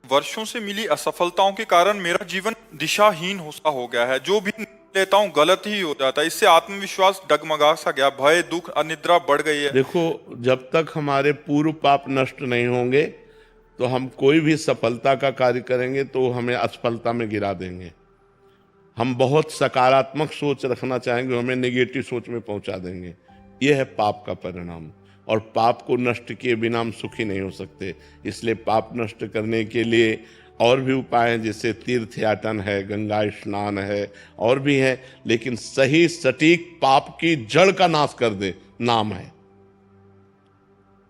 वर्षों से मिली असफलताओं के कारण मेरा जीवन दिशाहीन हो गया है। जो भी लेता हूँ गलत ही हो जाता है। इससे आत्मविश्वास डगमगा सा गया, भय, दुख, अनिद्रा बढ़ गई है। देखो, जब तक हमारे पूर्व पाप नष्ट नहीं होंगे तो हम कोई भी सफलता का कार्य करेंगे तो हमें असफलता में गिरा देंगे। हम बहुत सकारात्मक सोच रखना चाहेंगे, हमें नेगेटिव सोच में पहुंचा देंगे। यह है पाप का परिणाम। और पाप को नष्ट किए बिना हम सुखी नहीं हो सकते। इसलिए पाप नष्ट करने के लिए और भी उपाय हैं, जैसे तीर्थ याटन है, गंगा स्नान है, और भी है। लेकिन सही सटीक पाप की जड़ का नाश कर दे नाम है।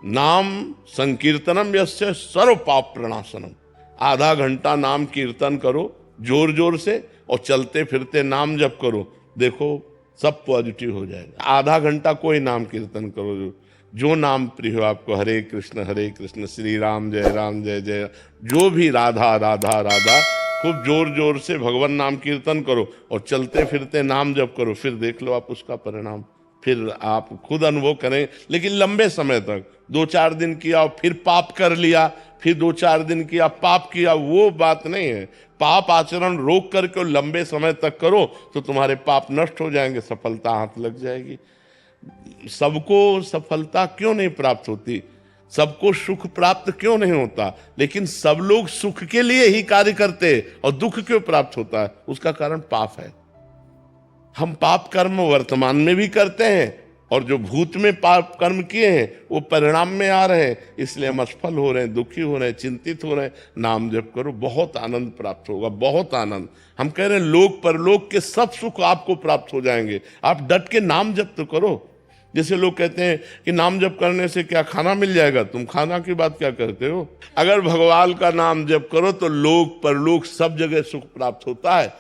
नाम संकीर्तनम यस्य सर्व पाप प्रणाशनम। आधा घंटा नाम कीर्तन करो जोर जोर से, और चलते फिरते नाम जप करो, देखो सब पॉजिटिव हो जाएगा। आधा घंटा कोई नाम कीर्तन करो, जो नाम प्रिय हो आपको, हरे कृष्ण श्री राम जय जय, जो भी राधा राधा राधा, खूब जोर जोर से भगवान नाम कीर्तन करो और चलते फिरते नाम जप करो। फिर देख लो आप उसका परिणाम, फिर आप खुद अनुभव करें। लेकिन लंबे समय तक 2-4 दिन किया और फिर पाप कर लिया, फिर 2-4 दिन किया पाप किया, वो बात नहीं है। पाप आचरण रोक करके लंबे समय तक करो तो तुम्हारे पाप नष्ट हो जाएंगे, सफलता हाथ लग जाएगी। सबको सफलता क्यों नहीं प्राप्त होती, सबको सुख प्राप्त क्यों नहीं होता, लेकिन सब लोग सुख के लिए ही कार्य करते और दुख क्यों प्राप्त होता है? उसका कारण पाप है। हम पाप कर्म वर्तमान में भी करते हैं और जो भूत में पाप कर्म किए हैं वो परिणाम में आ रहे हैं, इसलिए हम असफल हो रहे हैं, दुखी हो रहे हैं, चिंतित हो रहे हैं। नाम जप करो, बहुत आनंद प्राप्त होगा, बहुत आनंद। हम कह रहे हैं लोक परलोक के सब सुख आपको प्राप्त हो जाएंगे। आप डट के नाम जप तो करो। जैसे लोग कहते हैं कि नाम जप करने से क्या खाना मिल जाएगा, तुम खाना की बात क्या करते हो? अगर भगवान का नाम जप करो तो लोक परलोक सब जगह सुख प्राप्त होता है।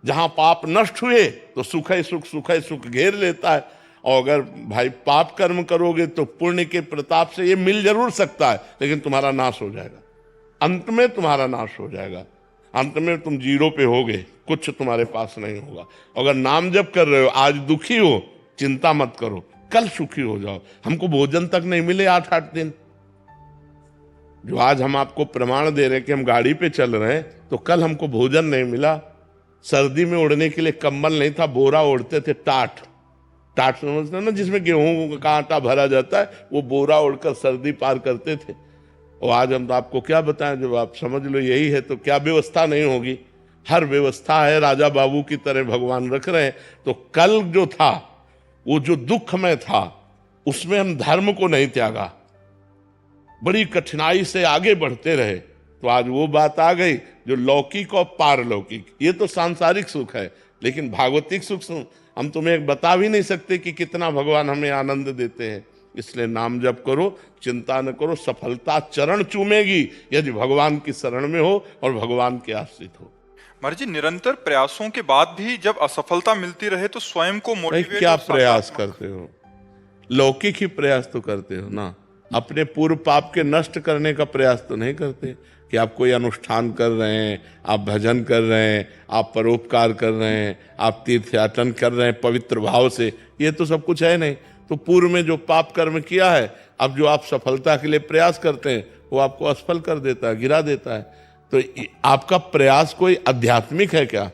जहां पाप नष्ट हुए तो सुख ही सुख घेर लेता है। और अगर भाई पाप कर्म करोगे तो पुण्य के प्रताप से ये मिल जरूर सकता है, लेकिन तुम्हारा नाश हो जाएगा। अंत में तुम्हारा नाश हो जाएगा, अंत में तुम जीरो पे होगे, कुछ तुम्हारे पास नहीं होगा। अगर नाम जप कर रहे हो, आज दुखी हो, चिंता मत करो, कल सुखी हो जाओ। हमको भोजन तक नहीं मिले 8-8 दिन, जो आज हम आपको प्रमाण दे रहे हैं कि हम गाड़ी पे चल रहे हैं, तो कल हमको भोजन नहीं मिला। सर्दी में ओढ़ने के लिए कंबल नहीं था, बोरा ओढ़ते थे, टाट समझते हैं ना, जिसमें गेहूं का आटा भरा जाता है, वो बोरा ओढ़कर सर्दी पार करते थे। और आज हम तो आपको क्या बताएं, जब आप समझ लो यही है तो क्या व्यवस्था नहीं होगी? हर व्यवस्था है, राजा बाबू की तरह भगवान रख रहे हैं। तो कल जो था वो जो दुख में था, उसमें हम धर्म को नहीं त्यागा, बड़ी कठिनाई से आगे बढ़ते रहे, तो आज वो बात आ गई जो लौकिक और पारलौकिक। ये तो सांसारिक सुख है, लेकिन भागवतिक सुख हम तुम्हें बता भी नहीं सकते कि कितना भगवान हमें आनंद देते हैं। इसलिए नाम जप करो, चिंता न करो, सफलता चरण चूमेगी यदि भगवान की शरण में हो और भगवान के आश्रित हो। महाराज जी, निरंतर प्रयासों के बाद भी जब असफलता मिलती रहे तो स्वयं को मोटिवेट क्या प्रयास करते हो? लौकिक ही प्रयास तो करते हो ना, अपने पूर्व पाप के नष्ट करने का प्रयास तो नहीं करते कि आप कोई अनुष्ठान कर रहे हैं, आप भजन कर रहे हैं, आप परोपकार कर रहे हैं, आप तीर्थयाटन कर रहे हैं पवित्र भाव से। ये तो सब कुछ है नहीं। तो पूर्व में जो पाप कर्म किया है, अब जो आप सफलता के लिए प्रयास करते हैं, वो आपको असफल कर देता है, गिरा देता है। तो आपका प्रयास कोई आध्यात्मिक है क्या?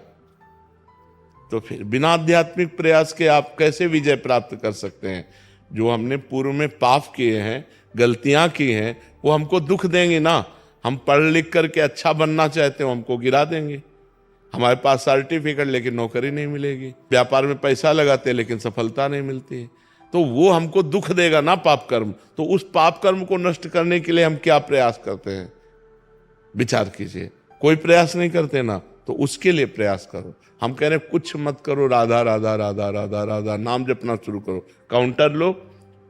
तो फिर बिना आध्यात्मिक प्रयास के आप कैसे विजय प्राप्त कर सकते हैं? जो हमने पूर्व में पाप किए हैं, गलतियां की हैं, वो हमको दुख देंगे ना। हम पढ़ लिख करके अच्छा बनना चाहते हो, हमको गिरा देंगे। हमारे पास सर्टिफिकेट लेकिन नौकरी नहीं मिलेगी, व्यापार में पैसा लगाते हैं लेकिन सफलता नहीं मिलती है, तो वो हमको दुख देगा ना पाप कर्म। तो उस पाप कर्म को नष्ट करने के लिए हम क्या प्रयास करते हैं, विचार कीजिए। कोई प्रयास नहीं करते ना, तो उसके लिए प्रयास करो। हम कह रहे हैं कुछ मत करो, राधा राधा राधा राधा राधा नाम जपना शुरू करो। काउंटर लो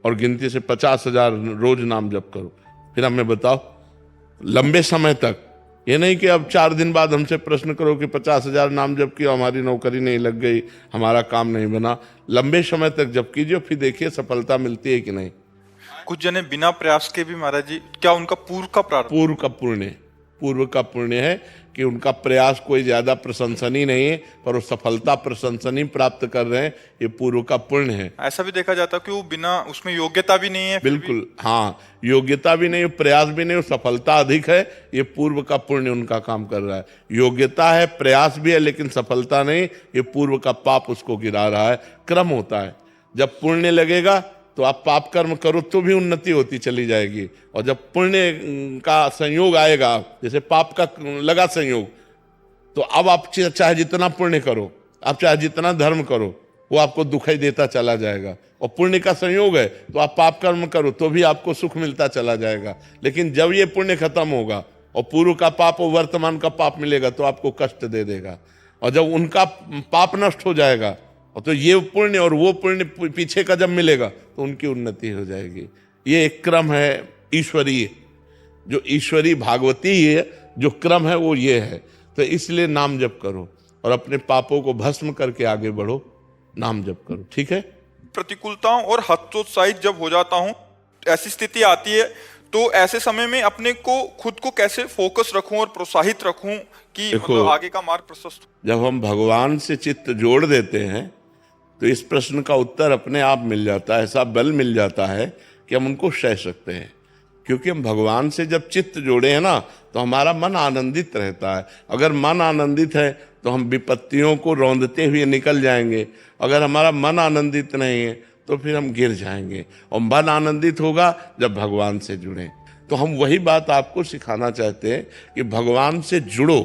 और गिनती से 50,000 रोज नाम जप करो। फिर हमें बताओ लंबे समय तक, ये नहीं कि अब 4 दिन बाद हमसे प्रश्न करो कि 50,000 नाम जप किया, हमारी नौकरी नहीं लग गई, हमारा काम नहीं बना। लंबे समय तक जप कीजिए, फिर देखिए सफलता मिलती है कि नहीं। कुछ जने बिना प्रयास के भी महाराज जी, क्या उनका पूर्व का प्रारब्ध, पूर्व का पुण्य, पूर्व का पुण्य है कि उनका प्रयास कोई ज्यादा प्रशंसनीय नहीं है, पर वो सफलता प्रशंसनीय प्राप्त कर रहे हैं, ये पूर्व का पुण्य है। ऐसा भी देखा जाता है कि वो बिना उसमें योग्यता भी नहीं है, फिर भी बिल्कुल, हाँ, योग्यता भी नहीं, प्रयास भी नहीं, सफलता अधिक है, ये पूर्व का पुण्य उनका काम कर रहा है। योग्यता है, प्रयास भी है, लेकिन सफलता नहीं, ये पूर्व का पाप उसको गिरा रहा है। क्रम होता है, जब पुण्य लगेगा तो आप पाप कर्म करो तो भी उन्नति होती चली जाएगी, और जब पुण्य का संयोग आएगा, जैसे पाप का लगा संयोग, तो अब आप चाहे जितना पुण्य करो, आप चाहे जितना धर्म करो, वो आपको दुखाई देता चला जाएगा। और पुण्य का संयोग है तो आप पाप कर्म करो तो भी आपको सुख मिलता चला जाएगा। लेकिन जब ये पुण्य खत्म होगा और पूर्व का पाप और वर्तमान का पाप मिलेगा तो आपको कष्ट दे देगा। और जब उनका पाप नष्ट हो जाएगा और तो ये पुण्य और वो पुण्य पीछे का जब मिलेगा तो उनकी उन्नति हो जाएगी। ये एक क्रम है ईश्वरीय, जो ईश्वरी भागवती है जो क्रम है वो ये है। तो इसलिए नाम जप करो और अपने पापों को भस्म करके आगे बढ़ो, नाम जप करो, ठीक है। प्रतिकूलताओं और हतोत्साहित जब हो जाता हूँ, ऐसी स्थिति आती है, तो ऐसे समय में अपने को खुद को कैसे फोकस रखूं और प्रोत्साहित रखूं कि मतलब आगे का मार्ग प्रशस्त हो। जब हम भगवान से चित्त जोड़ देते हैं तो इस प्रश्न का उत्तर अपने आप मिल जाता है, ऐसा बल मिल जाता है कि हम उनको सह सकते हैं। क्योंकि हम भगवान से जब चित्त जोड़े हैं ना तो हमारा मन आनंदित रहता है। अगर मन आनंदित है तो हम विपत्तियों को रौंदते हुए निकल जाएंगे। अगर हमारा मन आनंदित नहीं है तो फिर हम गिर जाएंगे। और मन आनंदित होगा जब भगवान से जुड़े। तो हम वही बात आपको सिखाना चाहते हैं कि भगवान से जुड़ो,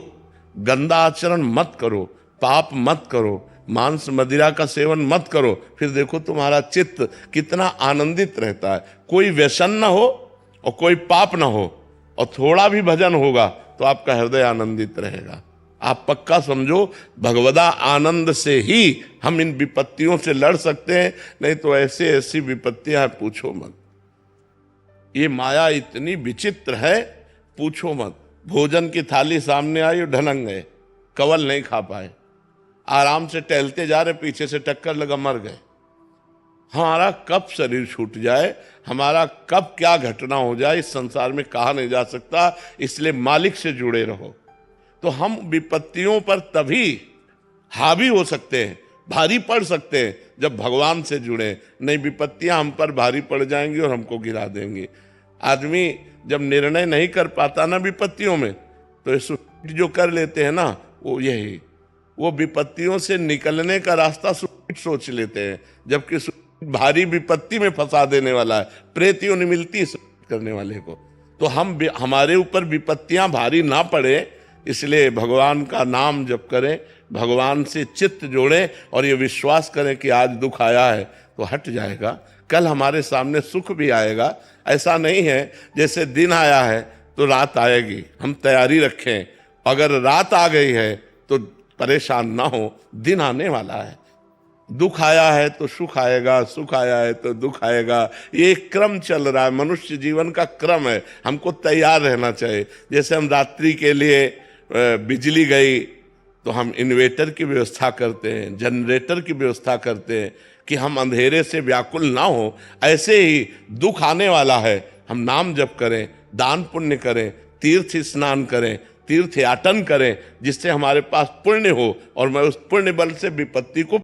गंदा आचरण मत करो, पाप मत करो, मांस मदिरा का सेवन मत करो, फिर देखो तुम्हारा चित्त कितना आनंदित रहता है। कोई व्यसन ना हो और कोई पाप ना हो और थोड़ा भी भजन होगा तो आपका हृदय आनंदित रहेगा। आप पक्का समझो, भगवदा आनंद से ही हम इन विपत्तियों से लड़ सकते हैं, नहीं तो ऐसे ऐसी विपत्तियां पूछो मत। ये माया इतनी विचित्र है, पूछो मत। भोजन की थाली सामने आई और ढनक गए, कवल नहीं खा पाए, आराम से टहलते जा रहे, पीछे से टक्कर लगा, मर गए। हमारा कब शरीर छूट जाए, हमारा कब क्या घटना हो जाए, इस संसार में कहा नहीं जा सकता। इसलिए मालिक से जुड़े रहो। तो हम विपत्तियों पर तभी हावी हो सकते हैं, भारी पड़ सकते हैं, जब भगवान से जुड़े। नहीं, विपत्तियां हम पर भारी पड़ जाएंगी और हमको गिरा देंगी। आदमी जब निर्णय नहीं कर पाता ना विपत्तियों में, तो सुसाइड जो कर लेते हैं ना, वो विपत्तियों से निकलने का रास्ता सुसाइड सोच लेते हैं, जबकि भारी विपत्ति में फंसा देने वाला है। प्रेतियों ने मिलती है करने वाले को। तो हमारे ऊपर विपत्तियां भारी ना पड़े, इसलिए भगवान का नाम जप करें, भगवान से चित्त जोड़ें और ये विश्वास करें कि आज दुख आया है तो हट जाएगा, कल हमारे सामने सुख भी आएगा। ऐसा नहीं है जैसे दिन आया है तो रात आएगी, हम तैयारी रखें। अगर रात आ गई है तो परेशान ना हो, दिन आने वाला है। दुख आया है तो सुख आएगा, सुख आया है तो दुख आएगा। ये क्रम चल रहा है, मनुष्य जीवन का क्रम है। हमको तैयार रहना चाहिए। जैसे हम रात्रि के लिए बिजली गई तो हम इन्वेटर की व्यवस्था करते हैं, जनरेटर की व्यवस्था करते हैं कि हम अंधेरे से व्याकुल ना हो। ऐसे ही दुख आने वाला है, हम नाम जप करें, दान पुण्य करें, तीर्थ स्नान करें, तीर्थ याटन करें, जिससे हमारे पास पुण्य हो और मैं उस पुण्य बल से विपत्ति को